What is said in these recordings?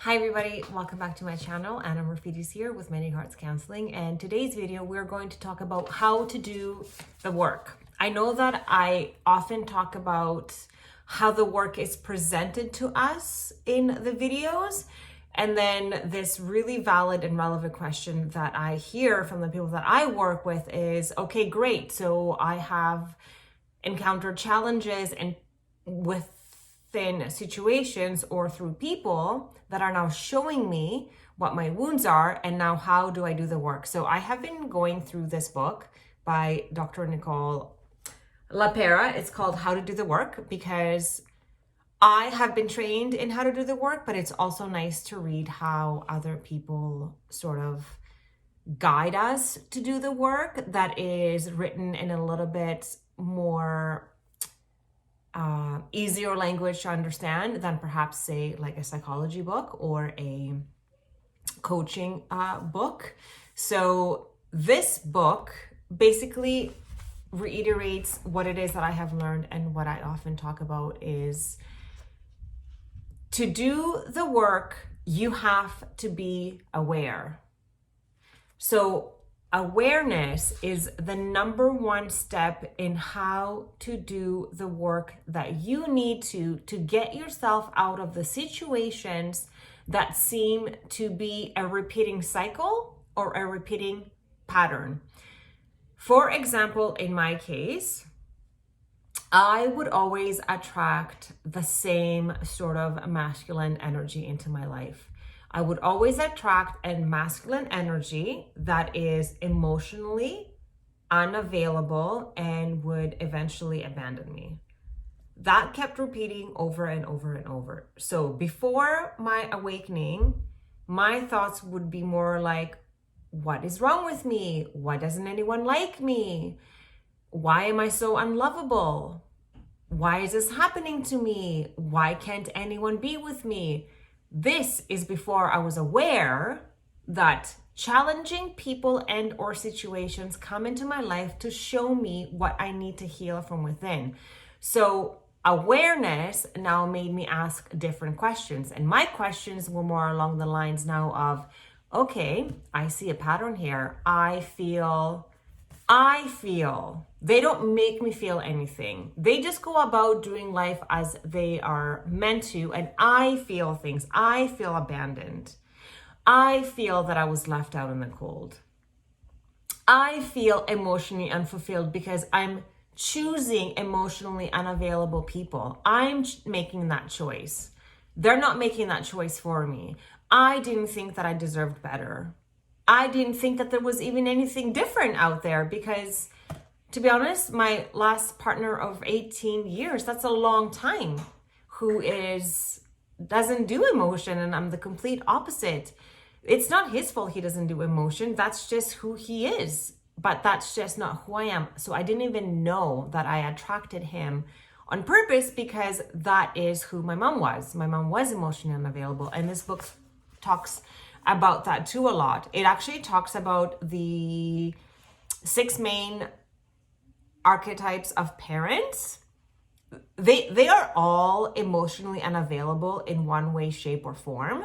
Hi everybody, welcome back to my channel. Annamorfidis here with Many Hearts Counseling, and today's video we're going to talk about how to do the work. I know that I often talk about how the work is presented to us in the videos, and then this really valid and relevant question that I hear from the people that I work with is, okay, great, so I have encountered challenges and within situations or through people that are now showing me what my wounds are, and now how do I do the work? So I have been going through this book by Dr. Nicole LaPera. It's called How to Do the Work, because I have been trained in how to do the work, but it's also nice to read how other people sort of guide us to do the work that is written in a little bit more easier language to understand than perhaps, say, like a psychology book or a coaching book. So this book basically reiterates what it is that I have learned, and what I often talk about is to do the work, you have to be aware. So awareness is the number one step in how to do the work that you need to get yourself out of the situations that seem to be a repeating cycle or a repeating pattern. For example, in my case, I would always attract the same sort of masculine energy into my life. I would always attract a masculine energy that is emotionally unavailable and would eventually abandon me. That kept repeating over and over and over. So before my awakening, my thoughts would be more like, what is wrong with me? Why doesn't anyone like me? Why am I so unlovable? Why is this happening to me? Why can't anyone be with me? This is before I was aware that challenging people and or situations come into my life to show me what I need to heal from within. So awareness now made me ask different questions. And my questions were more along the lines now of, okay, I see a pattern here. I feel. They don't make me feel anything. They just go about doing life as they are meant to, and I feel things. I feel abandoned. I feel that I was left out in the cold. I feel emotionally unfulfilled because I'm choosing emotionally unavailable people. I'm making that choice. They're not making that choice for me. I didn't think that I deserved better. I didn't think that there was even anything different out there, because, to be honest, my last partner of 18 years, that's a long time, who doesn't do emotion, and I'm the complete opposite. It's not his fault he doesn't do emotion. That's just who he is, but that's just not who I am. So I didn't even know that I attracted him on purpose, because that is who my mom was. My mom was emotionally unavailable, and this book talks about that too a lot. It actually talks about the 6 main archetypes of parents. They are all emotionally unavailable in one way, shape, or form.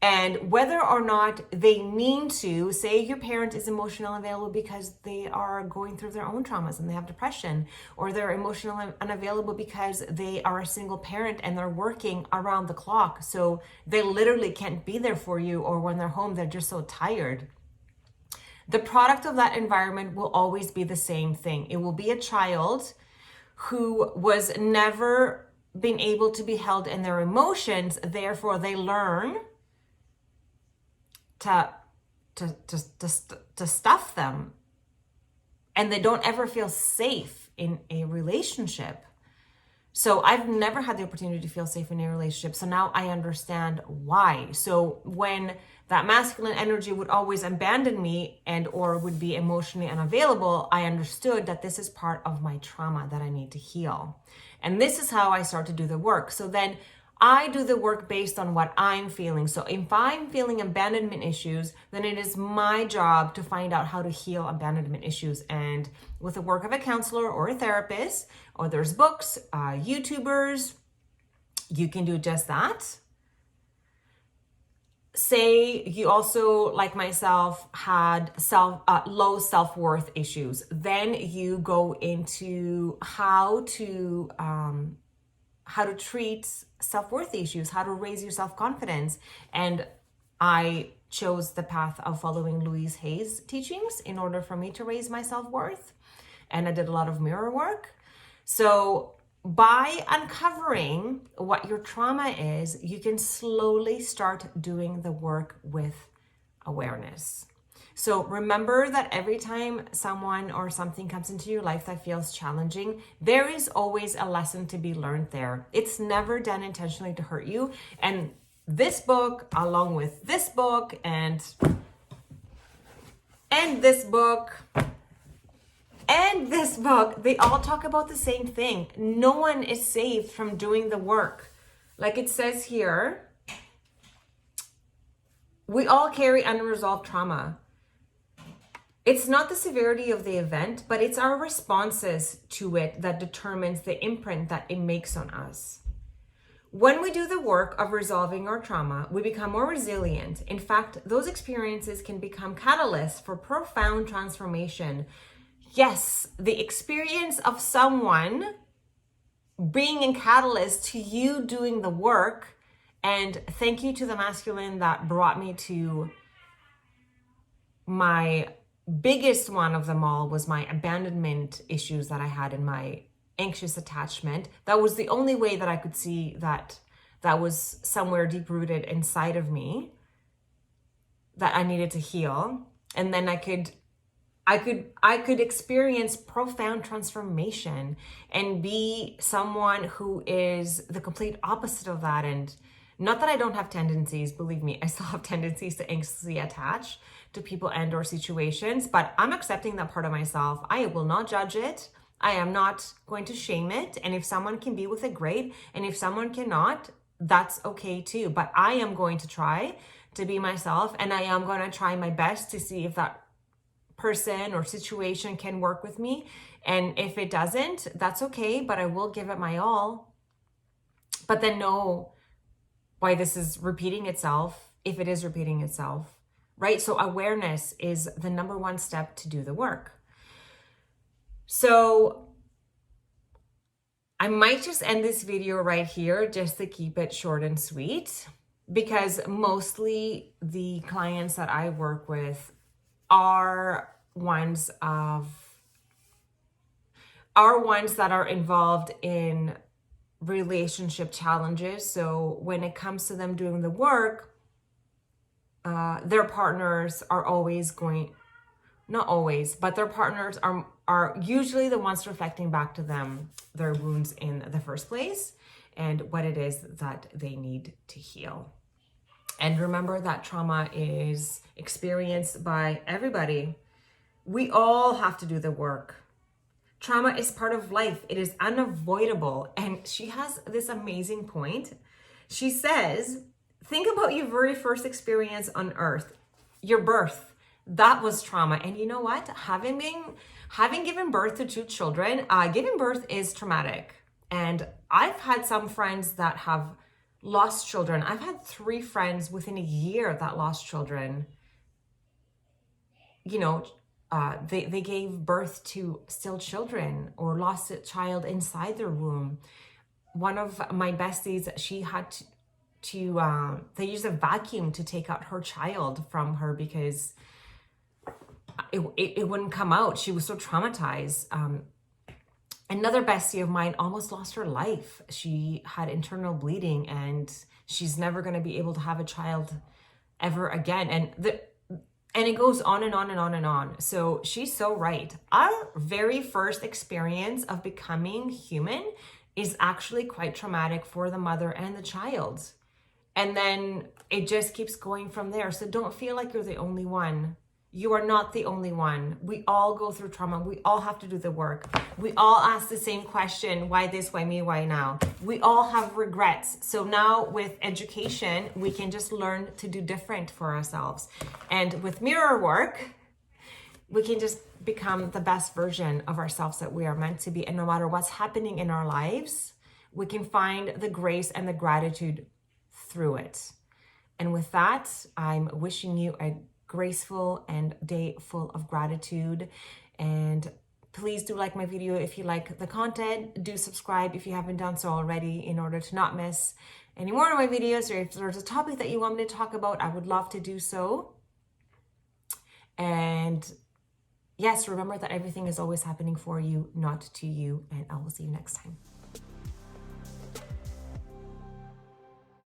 And whether or not they mean to, say your parent is emotionally unavailable because they are going through their own traumas and they have depression, or they're emotionally unavailable because they are a single parent and they're working around the clock, so they literally can't be there for you, or when they're home, they're just so tired. The product of that environment will always be the same thing. It will be a child who was never been able to be held in their emotions, therefore they learn to stuff them, and they don't ever feel safe in a relationship. So I've never had the opportunity to feel safe in a relationship, so now I understand why. So when that masculine energy would always abandon me and or would be emotionally unavailable, I understood that this is part of my trauma that I need to heal, and this is how I start to do the work. So then I do the work based on what I'm feeling. So if I'm feeling abandonment issues, then it is my job to find out how to heal abandonment issues. And with the work of a counselor or a therapist, or there's books, YouTubers, you can do just that. say you also, like myself, had low self-worth issues, then you go into how to treat self-worth issues, how to raise your self-confidence. And I chose the path of following Louise Hay's teachings in order for me to raise my self-worth. And I did a lot of mirror work. So by uncovering what your trauma is, you can slowly start doing the work with awareness. So remember that every time someone or something comes into your life that feels challenging, there is always a lesson to be learned there. It's never done intentionally to hurt you. And this book, along with this book and this book, and this book, they all talk about the same thing. No one is saved from doing the work. Like it says here, we all carry unresolved trauma. It's not the severity of the event, but it's our responses to it that determines the imprint that it makes on us. When we do the work of resolving our trauma, we become more resilient. In fact, those experiences can become catalysts for profound transformation. Yes, the experience of someone being a catalyst to you doing the work. And thank you to the masculine that brought me to my biggest one of them all, was my abandonment issues that I had in my anxious attachment. That was the only way that I could see that was somewhere deep rooted inside of me that I needed to heal. And then I could experience profound transformation and be someone who is the complete opposite of that. And not that I don't have tendencies, believe me, I still have tendencies to anxiously attach to people and or situations, but I'm accepting that part of myself. I will not judge it. I am not going to shame it. And if someone can be with it, great. And if someone cannot, that's okay too. But I am going to try to be myself, and I am going to try my best to see if that person or situation can work with me. And if it doesn't, that's okay, but I will give it my all. But then know why this is repeating itself, if it is repeating itself, right? So awareness is the number one step to do the work. So I might just end this video right here just to keep it short and sweet, because mostly the clients that I work with are ones that are involved in relationship challenges. So when it comes to them doing the work, their partners are always going, not always, but their partners are usually the ones reflecting back to them their wounds in the first place and what it is that they need to heal. And remember that trauma is experienced by everybody. We all have to do the work. Trauma is part of life. It is unavoidable. And she has this amazing point. She says, think about your very first experience on earth, your birth. That was trauma. And you know what? Having given birth to 2 children, giving birth is traumatic. And I've had some friends that have lost children. I've had 3 friends within a year that lost children. You know, they gave birth to still children or lost a child inside their womb. One of my besties, she had to they used a vacuum to take out her child from her because it wouldn't come out. She was so traumatized. Another bestie of mine almost lost her life. She had internal bleeding and she's never going to be able to have a child ever again. And it goes on and on and on and on. So she's so right. Our very first experience of becoming human is actually quite traumatic for the mother and the child. And then it just keeps going from there. So don't feel like you're the only one. You are not the only one. We all go through trauma. We all have to do the work. We all ask the same question, why this, why me, why now? We all have regrets. So now with education, we can just learn to do different for ourselves. And with mirror work, we can just become the best version of ourselves that we are meant to be. And no matter what's happening in our lives, we can find the grace and the gratitude through it. And with that, I'm wishing you a graceful and day full of gratitude. And please do like my video if you like the content. Do subscribe if you haven't done so already in order to not miss any more of my videos, or if there's a topic that you want me to talk about, I would love to do so. And yes, remember that everything is always happening for you, not to you, and I will see you next time.